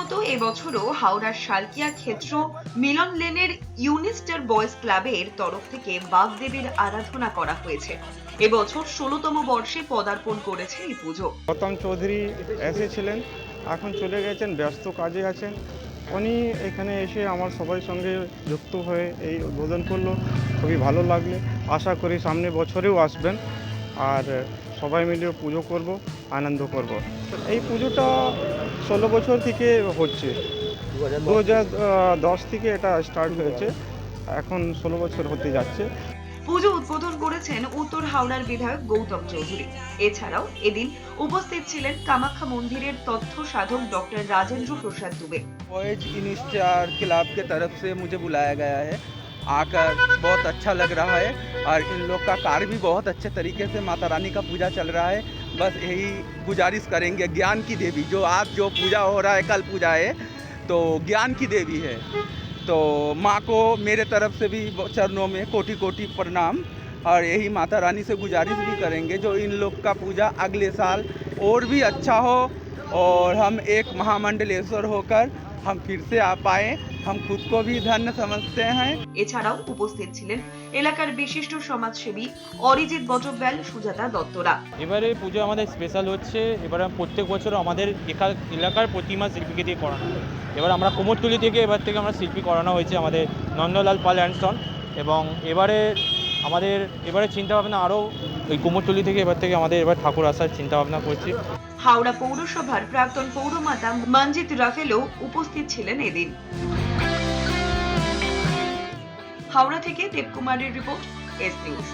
মতো এবছরও হাওড়ার শালকিয়া ক্ষেত্র মিলন লেনের ইউনিস্টার বয়েজ ক্লাবের তরফ থেকে বাগদেবীর আরাধনা করা হয়েছে। এবছর 16তম বর্ষে পদার্পণ করেছে এই পুজো। গৌতম চৌধুরী এসেছিলেন, এখন চলে গেছেন, ব্যস্ত কাজে আছেন। উনি এখানে এসে আমার সবার সঙ্গে যুক্ত হয়ে এই উদ্বোধন করলো, খুবই ভালো লাগলে। আশা করি সামনে বছরেও আসবেন আর সবাই মিলে পুজো করব, আনন্দ করব। এই পুজোটা 16 বছর থেকে হচ্ছে, 2010 থেকে এটা স্টার্ট হয়েছে, এখন 16 বছর হতে যাচ্ছে। পুজো উদ্বোধন করেছেন উত্তর হাওড়ার বিধায়ক গৌতম চৌধুরী। এছাড়াও এদিন উপস্থিত ছিলেন কামাখ্যা মন্দিরের তথ্য সাধক ডক্টর রাजेंद्र प्रसाद दुबे। बॉयज इनिस्टार क्लब के तरफ से मुझे बुलाया गया है, आकर बहुत अच्छा लग रहा है और इन लोग का कार्य भी बहुत अच्छे तरीके से माता रानी का पूजा चल रहा है। बस यही गुजारिश करेंगे, ज्ञान की देवी जो आज जो पूजा हो रहा है, कल पूजा है तो ज्ञान की देवी है, तो माँ को मेरे तरफ से भी चरणों में कोटि कोटि प्रणाम। और यही माता रानी से गुजारिश भी करेंगे जो इन लोग का पूजा अगले साल और भी अच्छा हो और हम एक महामंडलेश्वर होकर हम फिर से आ पाए, हम खुद को भी धन्य समझते हैं। এছাড়াও উপস্থিত ছিলেন এলাকার বিশিষ্ট সমাজসেবী অরিজিৎ বজব্যাল, সুজাতা দত্তরা। এবারে পুজো আমাদের স্পেশাল হচ্ছে, এবারে প্রত্যেক বছর আমাদের এলাকার প্রতিমা শিল্পীকে দিয়ে করানো হয়। এবার আমরা কুমোরটুলি থেকে আমরা শিল্পী করানো হয়েছে আমাদের নন্দলাল পাল অ্যান্ড সন, এবং এবারে চিন্তাভাবনা আরও ওই কুমোরটুলি থেকে আমাদের ঠাকুর আসার চিন্তাভাবনা করছি। হাওড়া পৌরসভার প্রাক্তন পৌরমাতা মঞ্জিত রাফেলও উপস্থিত ছিলেন এদিন। হাওড়া থেকে দেবকুমারের রিপোর্ট, এস নিউজ।